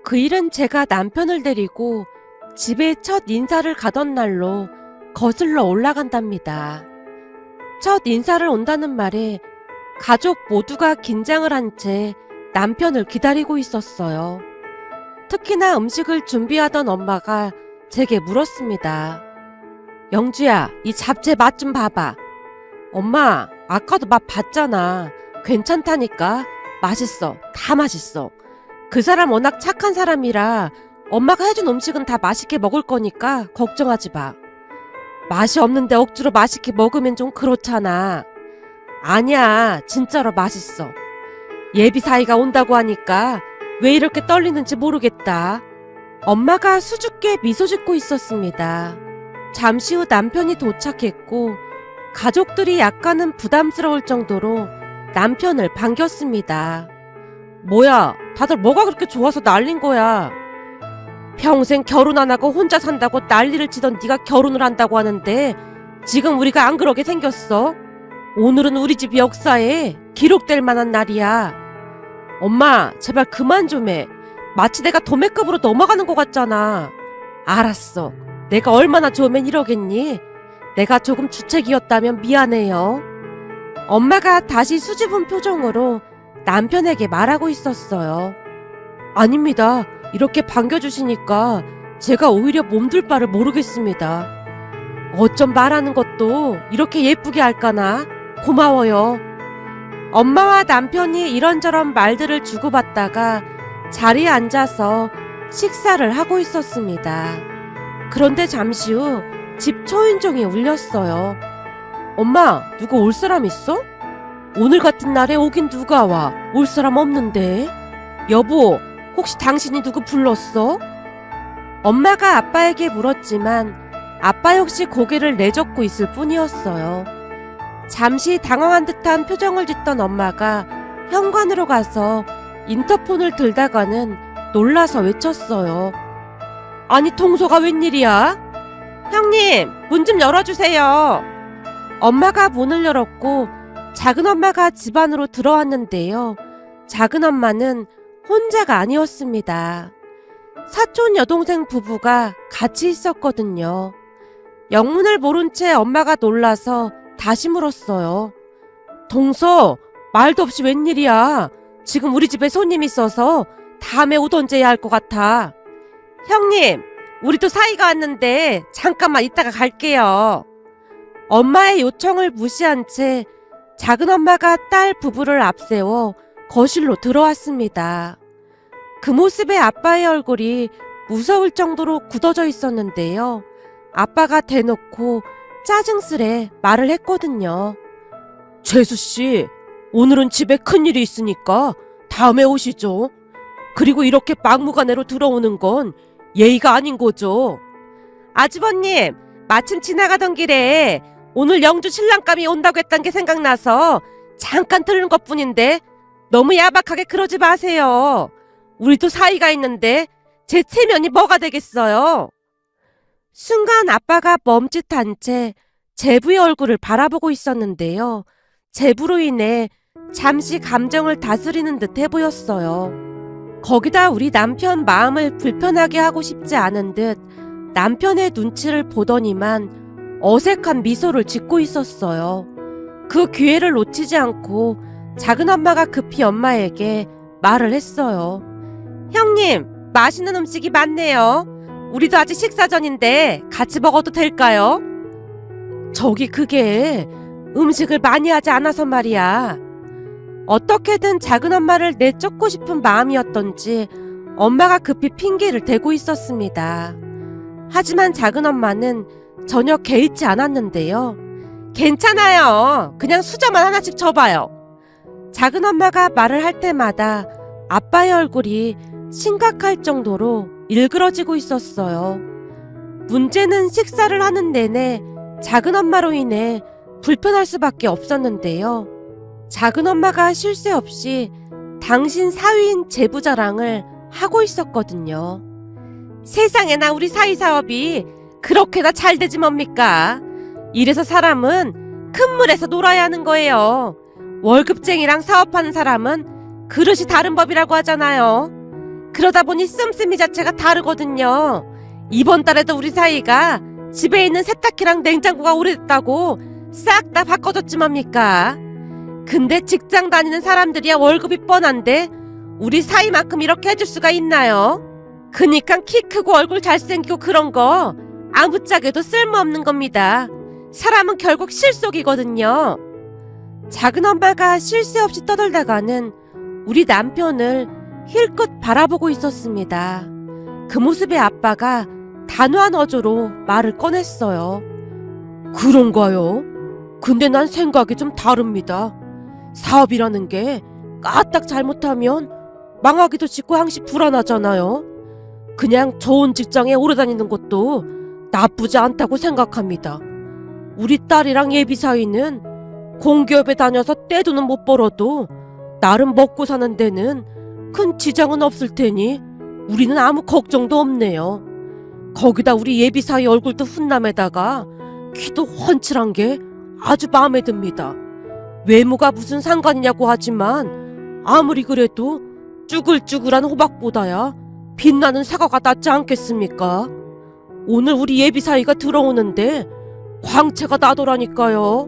그 일은 제가 남편을 데리고 집에 첫 인사를 가던 날로 거슬러 올라간답니다. 첫 인사를 온다는 말에 가족 모두가 긴장을 한 채 남편을 기다리고 있었어요. 특히나 음식을 준비하던 엄마가 제게 물었습니다. 영주야, 이 잡채 맛 좀 봐봐. 엄마, 아까도 맛 봤잖아. 괜찮다니까. 맛있어. 다 맛있어. 그 사람 워낙 착한 사람이라 엄마가 해준 음식은 다 맛있게 먹을 거니까 걱정하지 마. 맛이 없는데 억지로 맛있게 먹으면 좀 그렇잖아. 아니야, 진짜로 맛있어. 예비 사이가 온다고 하니까 왜 이렇게 떨리는지 모르겠다. 엄마가 수줍게 미소 짓고 있었습니다. 잠시 후 남편이 도착했고 가족들이 약간은 부담스러울 정도로 남편을 반겼습니다. 뭐야, 다들 뭐가 그렇게 좋아서 난린 거야. 평생 결혼 안 하고 혼자 산다고 난리를 치던 네가 결혼을 한다고 하는데 지금 우리가 안 그러게 생겼어. 오늘은 우리 집 역사에 기록될 만한 날이야. 엄마, 제발 그만 좀 해. 마치 내가 도매급으로 넘어가는 것 같잖아. 알았어. 내가 얼마나 좋으면 이러겠니? 내가 조금 주책이었다면 미안해요. 엄마가 다시 수줍은 표정으로 남편에게 말하고 있었어요. 아닙니다. 이렇게 반겨주시니까 제가 오히려 몸둘 바를 모르겠습니다. 어쩜 말하는 것도 이렇게 예쁘게 할까나? 고마워요. 엄마와 남편이 이런저런 말들을 주고받다가 자리에 앉아서 식사를 하고 있었습니다. 그런데 잠시 후 집 초인종이 울렸어요. 엄마, 누구 올 사람 있어? 오늘 같은 날에 오긴 누가 와? 올 사람 없는데. 여보, 혹시 당신이 누구 불렀어? 엄마가 아빠에게 물었지만 아빠 역시 고개를 내젓고 있을 뿐이었어요. 잠시 당황한 듯한 표정을 짓던 엄마가 현관으로 가서 인터폰을 들다가는 놀라서 외쳤어요. 아니, 동서가 웬일이야? 형님, 문 좀 열어주세요. 엄마가 문을 열었고 작은 엄마가 집 안으로 들어왔는데요. 작은 엄마는 혼자가 아니었습니다. 사촌 여동생 부부가 같이 있었거든요. 영문을 모른 채 엄마가 놀라서 다시 물었어요. 동서, 말도 없이 웬일이야. 지금 우리 집에 손님 있어서 다음에 오던지 해야 할 것 같아. 형님, 우리도 사이가 왔는데 잠깐만 이따가 갈게요. 엄마의 요청을 무시한 채 작은 엄마가 딸 부부를 앞세워 거실로 들어왔습니다. 그 모습에 아빠의 얼굴이 무서울 정도로 굳어져 있었는데요. 아빠가 대놓고 짜증스레 말을 했거든요. 재수씨, 오늘은 집에 큰일이 있으니까 다음에 오시죠. 그리고 이렇게 막무가내로 들어오는 건 예의가 아닌 거죠. 아주버님, 마침 지나가던 길에 오늘 영주 신랑감이 온다고 했던 게 생각나서 잠깐 들른 것뿐인데 너무 야박하게 그러지 마세요. 우리도 사이가 있는데 제 체면이 뭐가 되겠어요. 순간 아빠가 멈칫한 채 제부의 얼굴을 바라보고 있었는데요. 제부로 인해 잠시 감정을 다스리는 듯해 보였어요. 거기다 우리 남편 마음을 불편하게 하고 싶지 않은 듯 남편의 눈치를 보더니만 어색한 미소를 짓고 있었어요. 그 기회를 놓치지 않고 작은 엄마가 급히 엄마에게 말을 했어요. 형님, 맛있는 음식이 많네요. 우리도 아직 식사 전인데 같이 먹어도 될까요? 저기 그게 음식을 많이 하지 않아서 말이야. 어떻게든 작은 엄마를 내쫓고 싶은 마음이었던지 엄마가 급히 핑계를 대고 있었습니다. 하지만 작은 엄마는 전혀 개의치 않았는데요. 괜찮아요. 그냥 수저만 하나씩 줘봐요. 작은 엄마가 말을 할 때마다 아빠의 얼굴이 심각할 정도로 일그러지고 있었어요. 문제는 식사를 하는 내내 작은 엄마로 인해 불편할 수밖에 없었는데요. 작은 엄마가 쉴 새 없이 당신 사위인 제부 자랑을 하고 있었거든요. 세상에나 우리 사위 사업이 그렇게나 잘 되지 뭡니까? 이래서 사람은 큰 물에서 놀아야 하는 거예요. 월급쟁이랑 사업하는 사람은 그릇이 다른 법이라고 하잖아요. 그러다 보니 씀씀이 자체가 다르거든요. 이번 달에도 우리 사이가 집에 있는 세탁기랑 냉장고가 오래됐다고 싹 다 바꿔줬지 뭡니까? 근데 직장 다니는 사람들이야 월급이 뻔한데 우리 사이만큼 이렇게 해줄 수가 있나요? 그니까 키 크고 얼굴 잘생기고 그런 거 아무짝에도 쓸모없는 겁니다. 사람은 결국 실속이거든요. 작은 엄마가 쉴 새 없이 떠들다가는 우리 남편을 힐끗 바라보고 있었습니다. 그 모습에 아빠가 단호한 어조로 말을 꺼냈어요. 그런가요? 근데 난 생각이 좀 다릅니다. 사업이라는 게 까딱 잘못하면 망하기도 쉽고 항시 불안하잖아요. 그냥 좋은 직장에 오래 다니는 것도 나쁘지 않다고 생각합니다. 우리 딸이랑 예비 사이는 공기업에 다녀서 떼돈은 못 벌어도 나름 먹고 사는 데는 큰 지장은 없을 테니 우리는 아무 걱정도 없네요. 거기다 우리 예비 사이 얼굴도 훈남에다가 키도 훤칠한 게 아주 마음에 듭니다. 외모가 무슨 상관이냐고 하지만 아무리 그래도 쭈글쭈글한 호박보다야 빛나는 사과가 낫지 않겠습니까? 오늘 우리 예비 사이가 들어오는데 광채가 나더라니까요.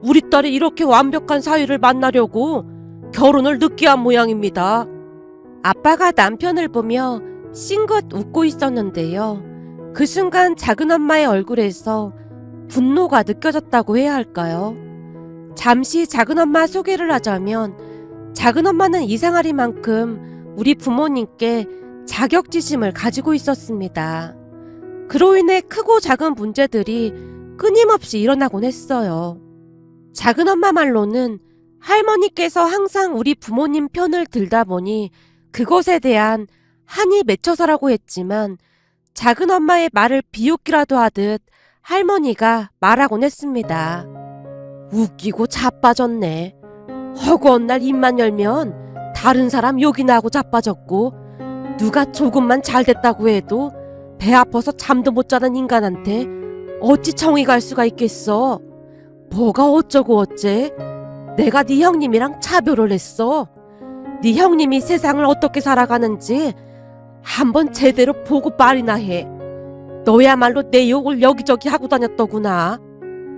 우리 딸이 이렇게 완벽한 사위를 만나려고 결혼을 늦게 한 모양입니다. 아빠가 남편을 보며 싱긋 웃고 있었는데요. 그 순간 작은 엄마의 얼굴에서 분노가 느껴졌다고 해야 할까요? 잠시 작은 엄마 소개를 하자면 작은 엄마는 이상하리만큼 우리 부모님께 자격지심을 가지고 있었습니다. 그로 인해 크고 작은 문제들이 끊임없이 일어나곤 했어요. 작은 엄마 말로는 할머니께서 항상 우리 부모님 편을 들다 보니 그것에 대한 한이 맺혀서라고 했지만 작은 엄마의 말을 비웃기라도 하듯 할머니가 말하곤 했습니다. 웃기고 자빠졌네. 허구한 날 입만 열면 다른 사람 욕이나 하고 자빠졌고 누가 조금만 잘됐다고 해도 배 아파서 잠도 못 자는 인간한테 어찌 정이 갈 수가 있겠어. 뭐가 어쩌고 어째. 내가 네 형님이랑 차별을 했어. 네 형님이 세상을 어떻게 살아가는지 한번 제대로 보고 말이나 해. 너야말로 내 욕을 여기저기 하고 다녔더구나.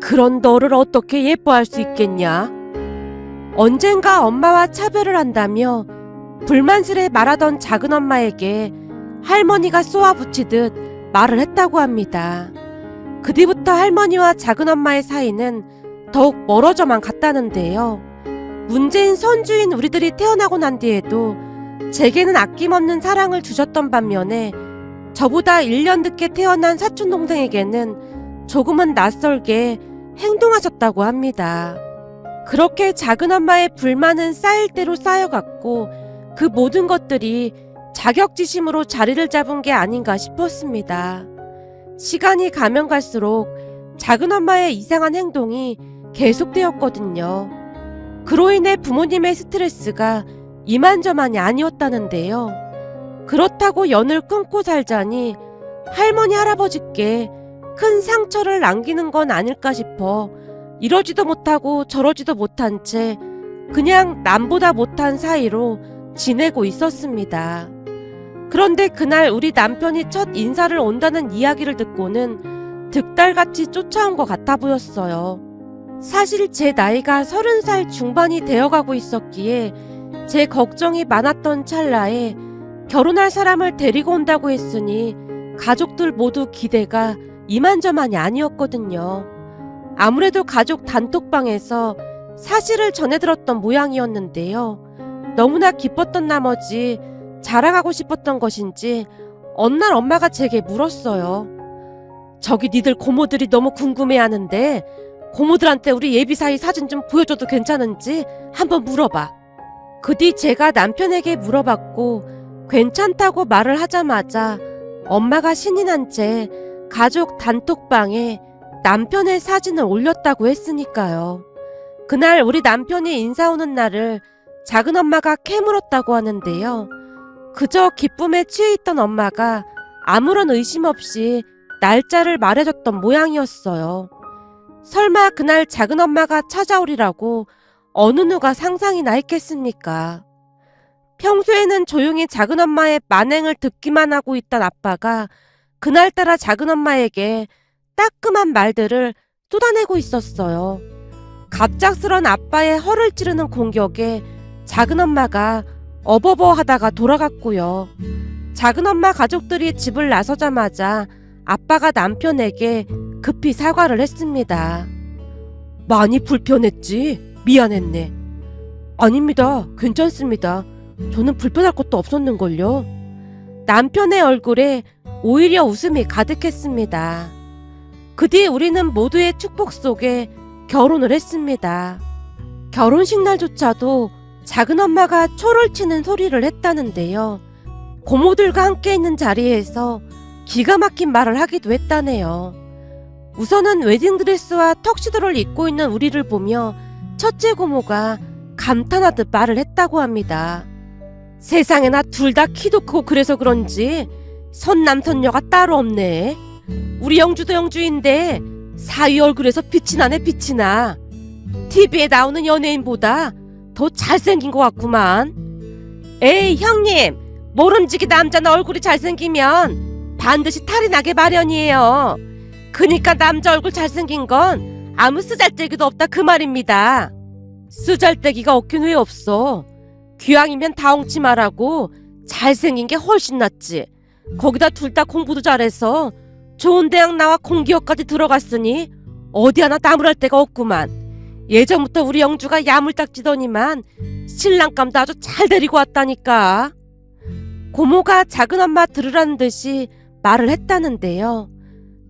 그런 너를 어떻게 예뻐할 수 있겠냐. 언젠가 엄마와 차별을 한다며 불만스레 말하던 작은 엄마에게 할머니가 쏘아붙이듯 말을 했다고 합니다. 그 뒤부터 할머니와 작은 엄마의 사이는 더욱 멀어져만 갔다는데요. 문제인 손주인 우리들이 태어나고 난 뒤에도 제게는 아낌없는 사랑을 주셨던 반면에 저보다 1년 늦게 태어난 사촌동생에게는 조금은 낯설게 행동하셨다고 합니다. 그렇게 작은 엄마의 불만은 쌓일 대로 쌓여갔고 그 모든 것들이 자격지심으로 자리를 잡은 게 아닌가 싶었습니다. 시간이 가면 갈수록 작은 엄마의 이상한 행동이 계속되었거든요. 그로 인해 부모님의 스트레스가 이만저만이 아니었다는데요. 그렇다고 연을 끊고 살자니 할머니 할아버지께 큰 상처를 남기는 건 아닐까 싶어 이러지도 못하고 저러지도 못한 채 그냥 남보다 못한 사이로 지내고 있었습니다. 그런데 그날 우리 남편이 첫 인사를 온다는 이야기를 듣고는 득달같이 쫓아온 것 같아 보였어요. 사실 제 나이가 30살 중반이 되어가고 있었기에 제 걱정이 많았던 찰나에 결혼할 사람을 데리고 온다고 했으니 가족들 모두 기대가 이만저만이 아니었거든요. 아무래도 가족 단톡방에서 사실을 전해들었던 모양이었는데요. 너무나 기뻤던 나머지 자랑하고 싶었던 것인지 어느 날 엄마가 제게 물었어요. 저기 니들 고모들이 너무 궁금해하는데 고모들한테 우리 예비사이 사진 좀 보여줘도 괜찮은지 한번 물어봐. 그 뒤 제가 남편에게 물어봤고 괜찮다고 말을 하자마자 엄마가 신이 난 채 가족 단톡방에 남편의 사진을 올렸다고 했으니까요. 그날 우리 남편이 인사 오는 날을 작은 엄마가 캐물었다고 하는데요. 그저 기쁨에 취해 있던 엄마가 아무런 의심 없이 날짜를 말해줬던 모양이었어요. 설마 그날 작은 엄마가 찾아오리라고 어느 누가 상상이나 했겠습니까? 평소에는 조용히 작은엄마의 만행을 듣기만 하고 있던 아빠가 그날따라 작은엄마에게 따끔한 말들을 쏟아내고 있었어요. 갑작스런 아빠의 허를 찌르는 공격에 작은엄마가 어버버 하다가 돌아갔고요. 작은엄마 가족들이 집을 나서자마자 아빠가 남편에게 급히 사과를 했습니다. 많이 불편했지? 미안했네. 아닙니다. 괜찮습니다. 저는 불편할 것도 없었는걸요. 남편의 얼굴에 오히려 웃음이 가득했습니다. 그 뒤 우리는 모두의 축복 속에 결혼을 했습니다. 결혼식 날조차도 작은엄마가 초를 치는 소리를 했다는데요. 고모들과 함께 있는 자리에서 기가 막힌 말을 하기도 했다네요. 우선은 웨딩드레스와 턱시도를 입고 있는 우리를 보며 첫째 고모가 감탄하듯 말을 했다고 합니다. 세상에나 둘 다 키도 크고 그래서 그런지 선남선녀가 따로 없네. 우리 영주도 영주인데 사위 얼굴에서 빛이 나네, 빛이 나. TV에 나오는 연예인보다 더 잘생긴 것 같구만. 에이 형님, 모름지기 남자는 얼굴이 잘생기면 반드시 탈이 나게 마련이에요. 그니까 남자 얼굴 잘생긴 건 아무 쓰잘데기도 없다 그 말입니다. 쓰잘데기가 없긴 왜 없어. 귀향이면 다홍치 말하고 잘생긴 게 훨씬 낫지. 거기다 둘 다 공부도 잘해서 좋은 대학 나와 공기업까지 들어갔으니 어디 하나 나무랄 데가 없구만. 예전부터 우리 영주가 야물딱지더니만 신랑감도 아주 잘 데리고 왔다니까. 고모가 작은엄마 들으라는 듯이 말을 했다는데요.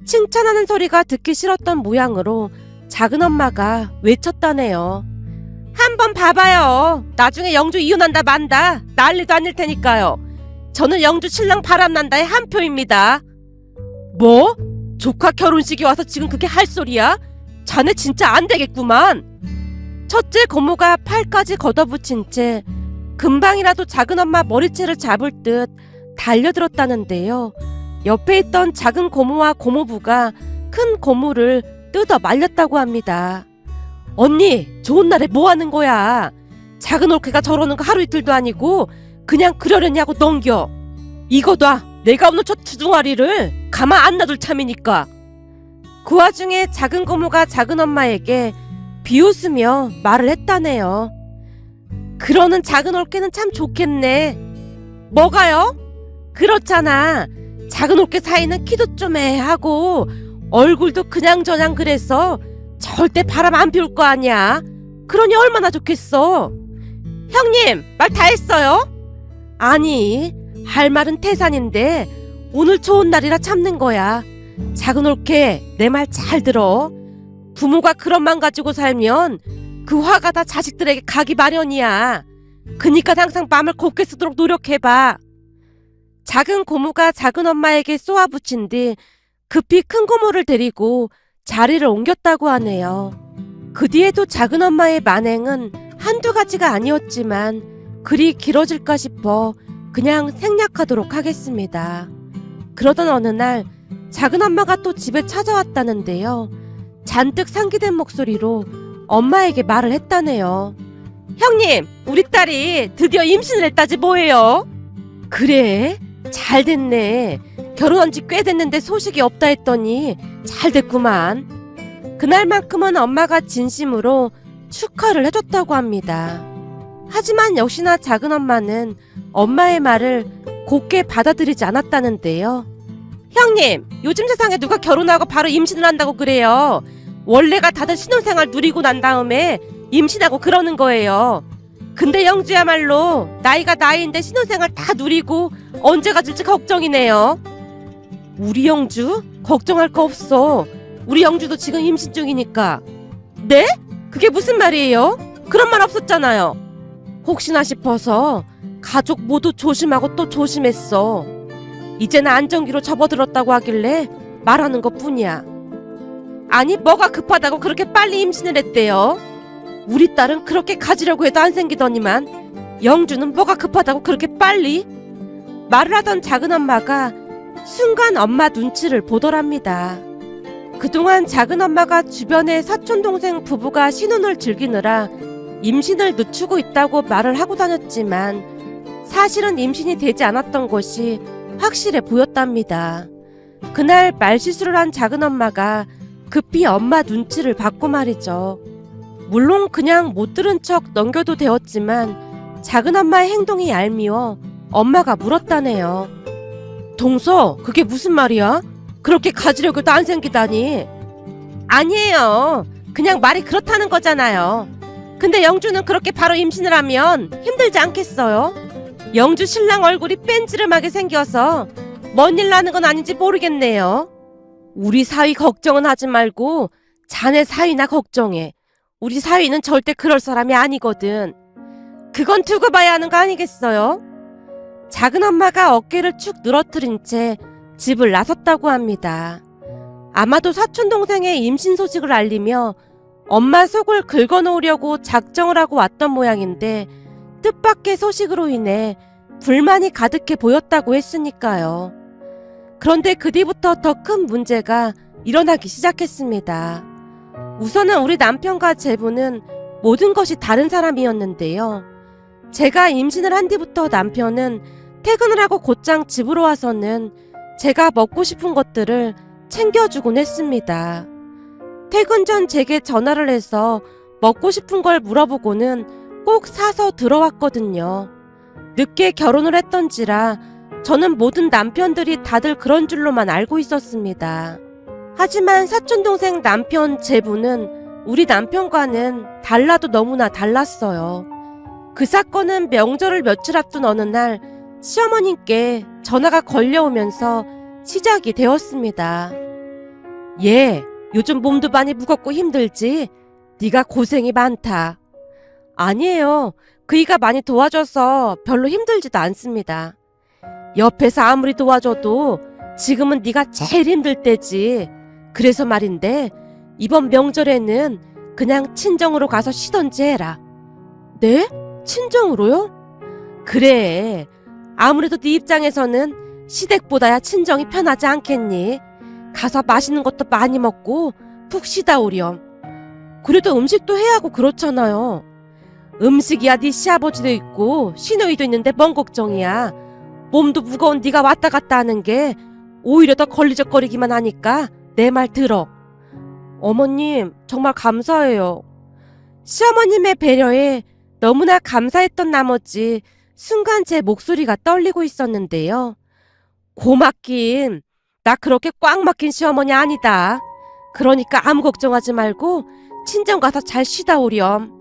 칭찬하는 소리가 듣기 싫었던 모양으로 작은엄마가 외쳤다네요. 한번 봐봐요. 나중에 영주 이혼한다 만다 난리도 아닐 테니까요. 저는 영주 신랑 바람난다의 한 표입니다. 뭐? 조카 결혼식에 와서 지금 그게 할 소리야? 자네 진짜 안 되겠구만. 첫째 고모가 팔까지 걷어붙인 채 금방이라도 작은엄마 머리채를 잡을 듯 달려들었다는데요. 옆에 있던 작은 고모와 고모부가 큰 고모를 뜯어 말렸다고 합니다. 언니, 좋은 날에 뭐 하는 거야? 작은 올케가 저러는 거 하루 이틀도 아니고 그냥 그러려냐고 넘겨. 이거 놔. 내가 오늘 저 투둥아리를 가만 안 놔둘 참이니까. 그 와중에 작은 고모가 작은 엄마에게 비웃으며 말을 했다네요. 그러는 작은 올케는 참 좋겠네. 뭐가요? 그렇잖아. 작은 올케 사이는 키도 좀 애하고 얼굴도 그냥저냥 그래서 절대 바람 안 피울 거 아니야. 그러니 얼마나 좋겠어. 형님, 말 다 했어요? 아니, 할 말은 태산인데 오늘 좋은 날이라 참는 거야. 작은 올케, 내 말 잘 들어. 부모가 그런 맘 가지고 살면 그 화가 다 자식들에게 가기 마련이야. 그니까 항상 마음을 곱게 쓰도록 노력해봐. 작은 고모가 작은 엄마에게 쏘아붙인 뒤 급히 큰 고모를 데리고 자리를 옮겼다고 하네요. 그 뒤에도 작은 엄마의 만행은 한두 가지가 아니었지만 그리 길어질까 싶어 그냥 생략하도록 하겠습니다. 그러던 어느 날 작은 엄마가 또 집에 찾아왔다는데요. 잔뜩 상기된 목소리로 엄마에게 말을 했다네요. 형님, 우리 딸이 드디어 임신을 했다지 뭐예요? 그래? 잘 됐네. 결혼한 지 꽤 됐는데 소식이 없다 했더니 잘 됐구만. 그날만큼은 엄마가 진심으로 축하를 해줬다고 합니다. 하지만 역시나 작은 엄마는 엄마의 말을 곱게 받아들이지 않았다는데요. 형님, 요즘 세상에 누가 결혼하고 바로 임신을 한다고 그래요. 원래가 다들 신혼생활 누리고 난 다음에 임신하고 그러는 거예요. 근데 영주야말로 나이가 나이인데 신혼생활 다 누리고 언제 가질지 걱정이네요. 우리 영주? 걱정할 거 없어. 우리 영주도 지금 임신 중이니까. 네? 그게 무슨 말이에요? 그런 말 없었잖아요. 혹시나 싶어서 가족 모두 조심하고 또 조심했어. 이제는 안정기로 접어들었다고 하길래 말하는 것 뿐이야. 아니, 뭐가 급하다고 그렇게 빨리 임신을 했대요? 우리 딸은 그렇게 가지려고 해도 안 생기더니만 영주는 뭐가 급하다고 그렇게 빨리? 말을 하던 작은 엄마가 순간 엄마 눈치를 보더랍니다. 그동안 작은 엄마가 주변의 사촌동생 부부가 신혼을 즐기느라 임신을 늦추고 있다고 말을 하고 다녔지만 사실은 임신이 되지 않았던 것이 확실해 보였답니다. 그날 말실수를 한 작은엄마가 급히 엄마 눈치를 받고 말이죠. 물론 그냥 못 들은 척 넘겨도 되었지만 작은엄마의 행동이 얄미워 엄마가 물었다네요. 동서, 그게 무슨 말이야? 그렇게 가지려고도 안 생기다니. 아니에요. 그냥 말이 그렇다는 거잖아요. 근데 영주는 그렇게 바로 임신을 하면 힘들지 않겠어요? 영주 신랑 얼굴이 뺀지름하게 생겨서 뭔 일 나는 건 아닌지 모르겠네요. 우리 사위 걱정은 하지 말고 자네 사위나 걱정해. 우리 사위는 절대 그럴 사람이 아니거든. 그건 두고 봐야 하는 거 아니겠어요? 작은엄마가 어깨를 축 늘어뜨린 채 집을 나섰다고 합니다. 아마도 사촌동생의 임신 소식을 알리며 엄마 속을 긁어놓으려고 작정을 하고 왔던 모양인데 뜻밖의 소식으로 인해 불만이 가득해 보였다고 했으니까요. 그런데 그 뒤부터 더 큰 문제가 일어나기 시작했습니다. 우선은 우리 남편과 제부는 모든 것이 다른 사람이었는데요. 제가 임신을 한 뒤부터 남편은 퇴근을 하고 곧장 집으로 와서는 제가 먹고 싶은 것들을 챙겨주곤 했습니다. 퇴근 전 제게 전화를 해서 먹고 싶은 걸 물어보고는 꼭 사서 들어왔거든요. 늦게 결혼을 했던지라 저는 모든 남편들이 다들 그런 줄로만 알고 있었습니다. 하지만 사촌동생 남편 제부는 우리 남편과는 달라도 너무나 달랐어요. 그 사건은 명절을 며칠 앞둔 어느 날 시어머님께 전화가 걸려오면서 시작이 되었습니다. 얘, 요즘 몸도 많이 무겁고 힘들지? 네가 고생이 많다. 아니에요. 그이가 많이 도와줘서 별로 힘들지도 않습니다. 옆에서 아무리 도와줘도 지금은 네가 제일 힘들 때지. 그래서 말인데 이번 명절에는 그냥 친정으로 가서 쉬던지 해라. 네? 친정으로요? 그래. 아무래도 네 입장에서는 시댁보다야 친정이 편하지 않겠니? 가서 맛있는 것도 많이 먹고 푹 쉬다 오렴. 그래도 음식도 해야 하고 그렇잖아요. 음식이야 네 시아버지도 있고 시누이도 있는데 뭔 걱정이야. 몸도 무거운 네가 왔다 갔다 하는 게 오히려 더 걸리적거리기만 하니까 내 말 들어. 어머님, 정말 감사해요. 시어머님의 배려에 너무나 감사했던 나머지 순간 제 목소리가 떨리고 있었는데요. 고맙긴. 나 그렇게 꽉 막힌 시어머니 아니다. 그러니까 아무 걱정하지 말고 친정 가서 잘 쉬다 오렴.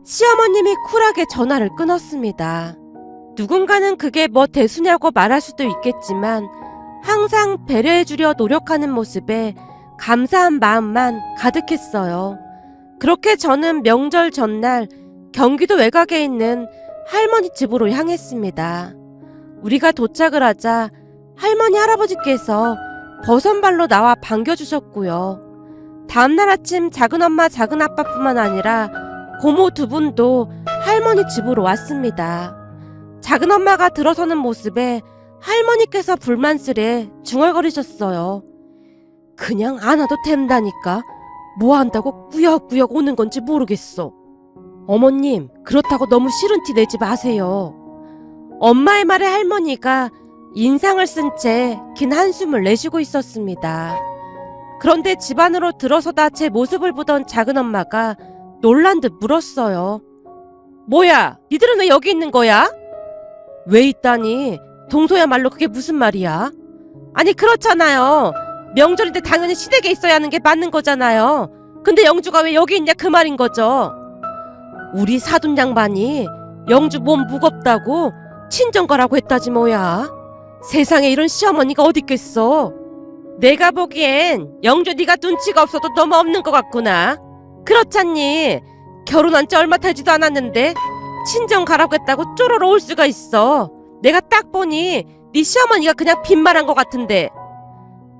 시어머님이 쿨하게 전화를 끊었습니다. 누군가는 그게 뭐 대수냐고 말할 수도 있겠지만 항상 배려해주려 노력하는 모습에 감사한 마음만 가득했어요. 그렇게 저는 명절 전날 경기도 외곽에 있는 할머니 집으로 향했습니다. 우리가 도착을 하자 할머니 할아버지께서 버선발로 나와 반겨주셨고요. 다음날 아침 작은엄마 작은아빠뿐만 아니라 고모 두 분도 할머니 집으로 왔습니다. 작은엄마가 들어서는 모습에 할머니께서 불만스레 중얼거리셨어요. 그냥 안 와도 된다니까 뭐 한다고 꾸역꾸역 오는 건지 모르겠어. 어머님, 그렇다고 너무 싫은 티 내지 마세요. 엄마의 말에 할머니가 인상을 쓴 채 긴 한숨을 내쉬고 있었습니다. 그런데 집 안으로 들어서다 제 모습을 보던 작은엄마가 놀란 듯 물었어요. 뭐야, 니들은 왜 여기 있는 거야? 왜 있다니? 동서야말로 그게 무슨 말이야? 아니 그렇잖아요. 명절인데 당연히 시댁에 있어야 하는 게 맞는 거잖아요. 근데 영주가 왜 여기 있냐 그 말인 거죠. 우리 사돈 양반이 영주 몸 무겁다고 친정 가라고 했다지 뭐야. 세상에 이런 시어머니가 어딨겠어. 내가 보기엔 영주 네가 눈치가 없어도 너무 없는 것 같구나. 그렇잖니. 결혼한 지 얼마 되지도 않았는데 친정 가라고 했다고 쪼로로 올 수가 있어. 내가 딱 보니 네 시어머니가 그냥 빈말한 것 같은데.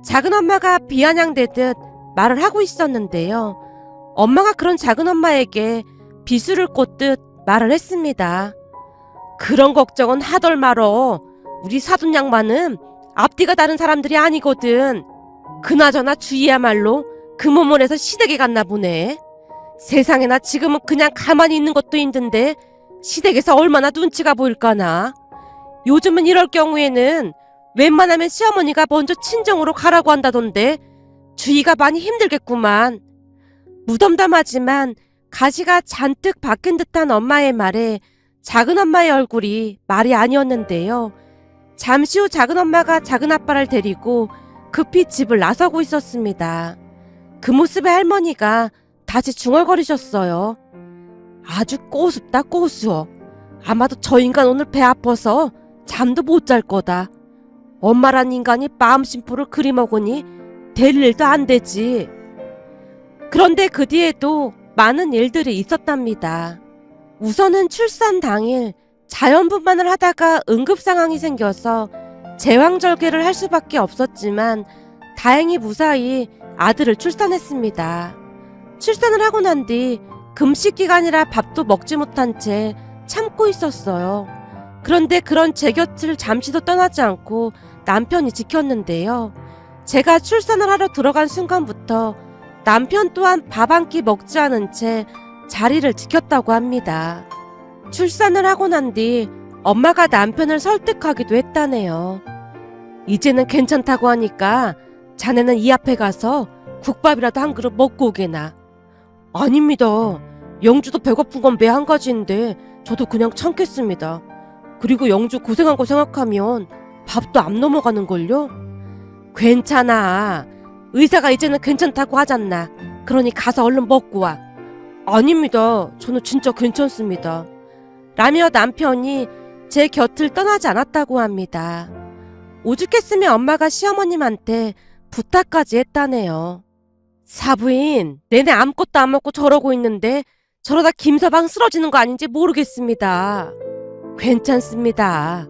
작은엄마가 비아냥대듯 말을 하고 있었는데요. 엄마가 그런 작은엄마에게 비수를 꽂듯 말을 했습니다. 그런 걱정은 하덜 말어. 우리 사돈 양반은 앞뒤가 다른 사람들이 아니거든. 그나저나 주희야말로 그 몸을 해서 시댁에 갔나 보네. 세상에나 지금은 그냥 가만히 있는 것도 힘든데 시댁에서 얼마나 눈치가 보일까나. 요즘은 이럴 경우에는 웬만하면 시어머니가 먼저 친정으로 가라고 한다던데 주의가 많이 힘들겠구만. 무덤덤하지만 가시가 잔뜩 박힌 듯한 엄마의 말에 작은 엄마의 얼굴이 말이 아니었는데요. 잠시 후 작은 엄마가 작은 아빠를 데리고 급히 집을 나서고 있었습니다. 그 모습에 할머니가 다시 중얼거리셨어요. 아주 꼬숩다 꼬수어. 아마도 저 인간 오늘 배 아파서 잠도 못 잘 거다. 엄마란 인간이 마음심포를 그리 먹으니 될 일도 안 되지. 그런데 그 뒤에도 많은 일들이 있었답니다. 우선은 출산 당일 자연분만을 하다가 응급 상황이 생겨서 제왕절개를 할 수밖에 없었지만 다행히 무사히 아들을 출산했습니다. 출산을 하고 난 뒤 금식 기간이라 밥도 먹지 못한 채 참고 있었어요. 그런데 그런 제 곁을 잠시도 떠나지 않고 남편이 지켰는데요. 제가 출산을 하러 들어간 순간부터 남편 또한 밥 한 끼 먹지 않은 채 자리를 지켰다고 합니다. 출산을 하고 난 뒤 엄마가 남편을 설득하기도 했다네요. 이제는 괜찮다고 하니까 자네는 이 앞에 가서 국밥이라도 한 그릇 먹고 오게나. 아닙니다. 영주도 배고픈 건 매 한 가지인데 저도 그냥 참겠습니다. 그리고 영주 고생한 거 생각하면 밥도 안 넘어가는걸요? 괜찮아. 의사가 이제는 괜찮다고 하잖나. 그러니 가서 얼른 먹고 와. 아닙니다. 저는 진짜 괜찮습니다. 라며 남편이 제 곁을 떠나지 않았다고 합니다. 오죽했으면 엄마가 시어머님한테 부탁까지 했다네요. 사부인, 내내 아무것도 안 먹고 저러고 있는데 저러다 김서방 쓰러지는 거 아닌지 모르겠습니다. 괜찮습니다.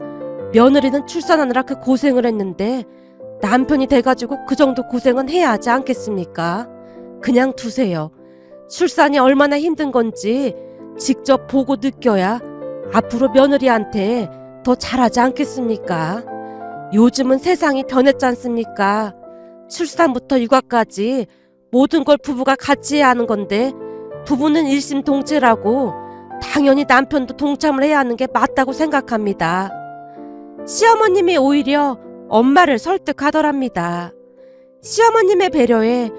며느리는 출산하느라 그 고생을 했는데 남편이 돼가지고 그 정도 고생은 해야 하지 않겠습니까? 그냥 두세요. 출산이 얼마나 힘든 건지 직접 보고 느껴야 앞으로 며느리한테 더 잘하지 않겠습니까? 요즘은 세상이 변했지 않습니까? 출산부터 육아까지 모든 걸 부부가 같이 해야 하는 건데 부부는 일심동체라고 당연히 남편도 동참을 해야 하는 게 맞다고 생각합니다. 시어머님이 오히려 엄마를 설득하더랍니다. 시어머님의 배려에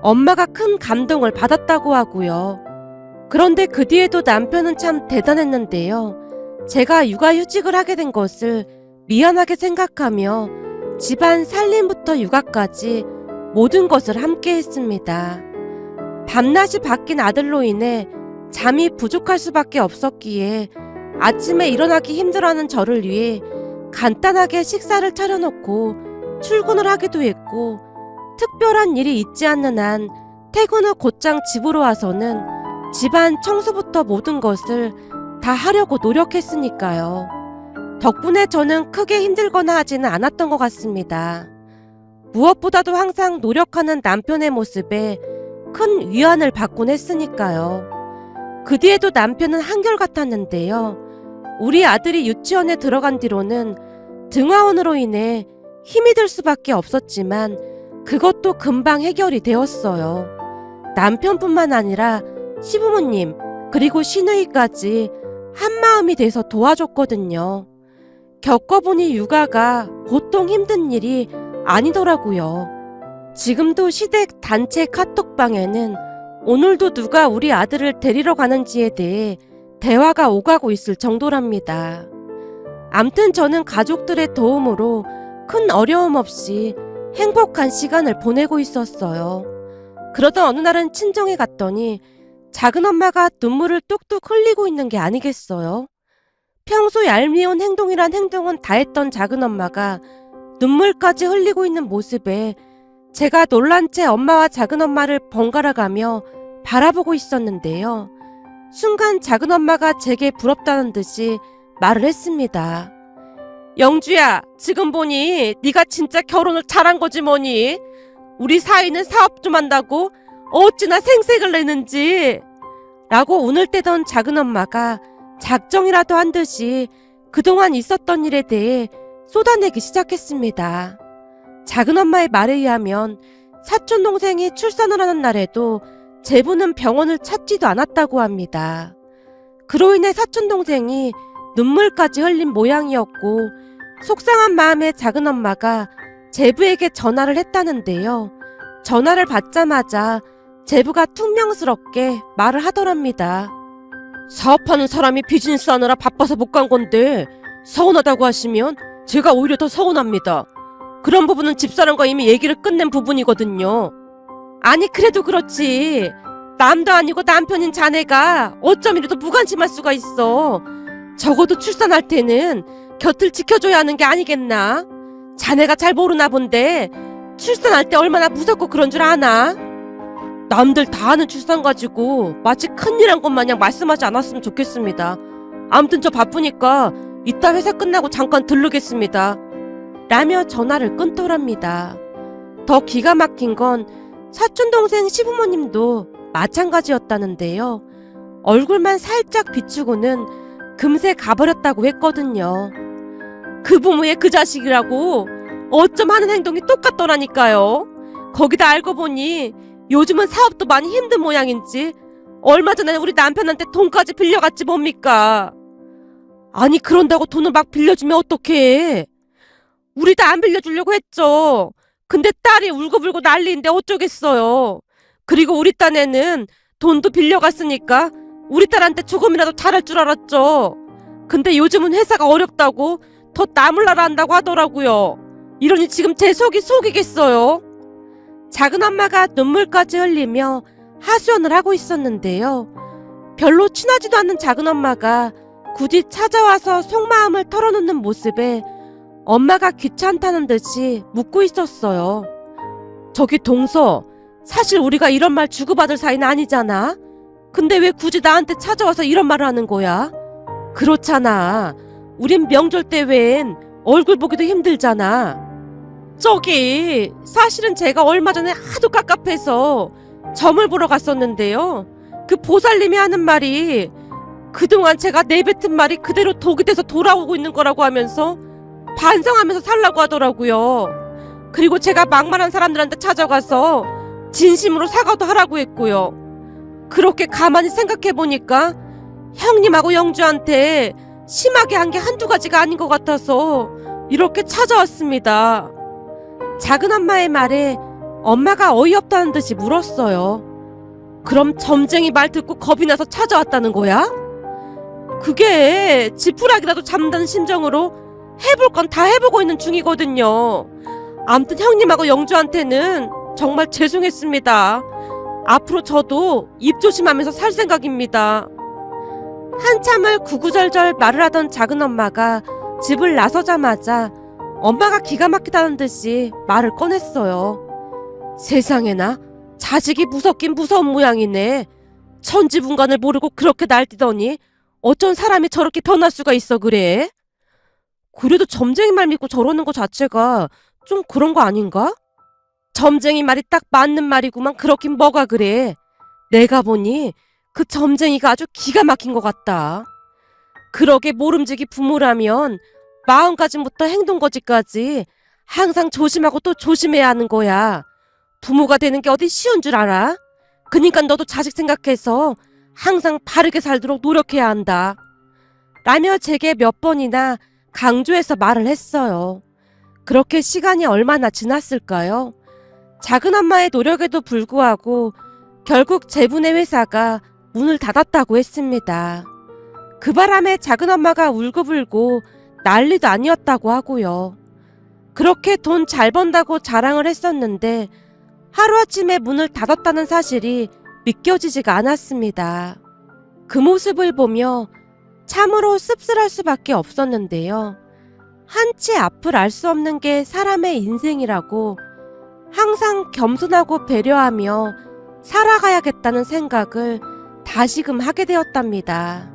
엄마가 큰 감동을 받았다고 하고요. 그런데 그 뒤에도 남편은 참 대단했는데요. 제가 육아휴직을 하게 된 것을 미안하게 생각하며 집안 살림부터 육아까지 모든 것을 함께 했습니다. 밤낮이 바뀐 아들로 인해 잠이 부족할 수밖에 없었기에 아침에 일어나기 힘들어하는 저를 위해 간단하게 식사를 차려놓고 출근을 하기도 했고 특별한 일이 있지 않는 한 퇴근 후 곧장 집으로 와서는 집안 청소부터 모든 것을 다 하려고 노력했으니까요. 덕분에 저는 크게 힘들거나 하지는 않았던 것 같습니다. 무엇보다도 항상 노력하는 남편의 모습에 큰 위안을 받곤 했으니까요. 그 뒤에도 남편은 한결같았는데요. 우리 아들이 유치원에 들어간 뒤로는 등하원으로 인해 힘이 들 수밖에 없었지만 그것도 금방 해결이 되었어요. 남편뿐만 아니라 시부모님 그리고 시누이까지 한마음이 돼서 도와줬거든요. 겪어보니 육아가 보통 힘든 일이 아니더라고요. 지금도 시댁 단체 카톡방에는 오늘도 누가 우리 아들을 데리러 가는지에 대해 대화가 오가고 있을 정도랍니다. 암튼 저는 가족들의 도움으로 큰 어려움 없이 행복한 시간을 보내고 있었어요. 그러던 어느 날은 친정에 갔더니 작은 엄마가 눈물을 뚝뚝 흘리고 있는 게 아니겠어요? 평소 얄미운 행동이란 행동은 다 했던 작은 엄마가 눈물까지 흘리고 있는 모습에 제가 놀란 채 엄마와 작은 엄마를 번갈아 가며 바라보고 있었는데요. 순간 작은 엄마가 제게 부럽다는 듯이 말을 했습니다. 영주야, 지금 보니 네가 진짜 결혼을 잘한 거지 뭐니? 우리 사이는 사업 좀 한다고 어찌나 생색을 내는지. 라고 운을 떼던 작은 엄마가 작정이라도 한 듯이 그동안 있었던 일에 대해 쏟아내기 시작했습니다. 작은 엄마의 말에 의하면 사촌 동생이 출산을 하는 날에도 제부는 병원을 찾지도 않았다고 합니다. 그로 인해 사촌 동생이 눈물까지 흘린 모양이었고 속상한 마음에 작은엄마가 제부에게 전화를 했다는데요. 전화를 받자마자 제부가 퉁명스럽게 말을 하더랍니다. 사업하는 사람이 비즈니스 하느라 바빠서 못 간 건데 서운하다고 하시면 제가 오히려 더 서운합니다. 그런 부분은 집사람과 이미 얘기를 끝낸 부분이거든요. 아니 그래도 그렇지. 남도 아니고 남편인 자네가 어쩜 이래도 무관심할 수가 있어. 적어도 출산할 때는 곁을 지켜줘야 하는 게 아니겠나? 자네가 잘 모르나 본데 출산할 때 얼마나 무섭고 그런 줄 아나? 남들 다 아는 출산 가지고 마치 큰일 한 것 마냥 말씀하지 않았으면 좋겠습니다. 아무튼 저 바쁘니까 이따 회사 끝나고 잠깐 들르겠습니다. 라며 전화를 끊더랍니다. 더 기가 막힌 건 사촌동생 시부모님도 마찬가지였다는데요. 얼굴만 살짝 비추고는 금세 가버렸다고 했거든요. 그 부모의 그 자식이라고 어쩜 하는 행동이 똑같더라니까요. 거기다 알고 보니 요즘은 사업도 많이 힘든 모양인지 얼마 전에 우리 남편한테 돈까지 빌려갔지 뭡니까. 아니 그런다고 돈을 막 빌려주면 어떡해. 우리도 안 빌려주려고 했죠. 근데 딸이 울고불고 난리인데 어쩌겠어요. 그리고 우리 딴에는 돈도 빌려갔으니까 우리 딸한테 조금이라도 잘할 줄 알았죠. 근데 요즘은 회사가 어렵다고 더 나몰라라 한다고 하더라고요. 이러니 지금 제 속이 속이겠어요. 작은엄마가 눈물까지 흘리며 하소연을 하고 있었는데요. 별로 친하지도 않는 작은엄마가 굳이 찾아와서 속마음을 털어놓는 모습에 엄마가 귀찮다는 듯이 묻고 있었어요. 저기 동서, 사실 우리가 이런 말 주고받을 사이는 아니잖아. 근데 왜 굳이 나한테 찾아와서 이런 말을 하는 거야? 그렇잖아. 우린 명절 때 외엔 얼굴 보기도 힘들잖아. 저기 사실은 제가 얼마 전에 하도 깝깝해서 점을 보러 갔었는데요. 그 보살님이 하는 말이 그동안 제가 내뱉은 말이 그대로 독이 돼서 돌아오고 있는 거라고 하면서 반성하면서 살라고 하더라고요. 그리고 제가 막말한 사람들한테 찾아가서 진심으로 사과도 하라고 했고요. 그렇게 가만히 생각해보니까 형님하고 영주한테 심하게 한 게 한두 가지가 아닌 것 같아서 이렇게 찾아왔습니다. 작은엄마의 말에 엄마가 어이없다는 듯이 물었어요. 그럼 점쟁이 말 듣고 겁이 나서 찾아왔다는 거야? 그게 지푸라기라도 잡는다는 심정으로 해볼 건 다 해보고 있는 중이거든요. 아무튼 형님하고 영주한테는 정말 죄송했습니다. 앞으로 저도 입 조심하면서 살 생각입니다. 한참을 구구절절 말을 하던 작은엄마가 집을 나서자마자 엄마가 기가 막히다는 듯이 말을 꺼냈어요. 세상에나 자식이 무섭긴 무서운 모양이네. 천지분간을 모르고 그렇게 날뛰더니 어쩐 사람이 저렇게 변할 수가 있어 그래? 그래도 점쟁이 말 믿고 저러는 거 자체가 좀 그런 거 아닌가? 점쟁이 말이 딱 맞는 말이구만. 그렇긴 뭐가 그래. 내가 보니 그 점쟁이가 아주 기가 막힌 것 같다. 그러게 모름지기 부모라면 마음가짐부터 행동거지까지 항상 조심하고 또 조심해야 하는 거야. 부모가 되는 게 어디 쉬운 줄 알아? 그니까 너도 자식 생각해서 항상 바르게 살도록 노력해야 한다. 라며 제게 몇 번이나 강조해서 말을 했어요. 그렇게 시간이 얼마나 지났을까요? 작은엄마의 노력에도 불구하고 결국 제부네 회사가 문을 닫았다고 했습니다. 그 바람에 작은엄마가 울고불고 난리도 아니었다고 하고요. 그렇게 돈 잘 번다고 자랑을 했었는데 하루아침에 문을 닫았다는 사실이 믿겨지지가 않았습니다. 그 모습을 보며 참으로 씁쓸할 수밖에 없었는데요. 한치 앞을 알 수 없는 게 사람의 인생이라고 항상 겸손하고 배려하며 살아가야겠다는 생각을 다시금 하게 되었답니다.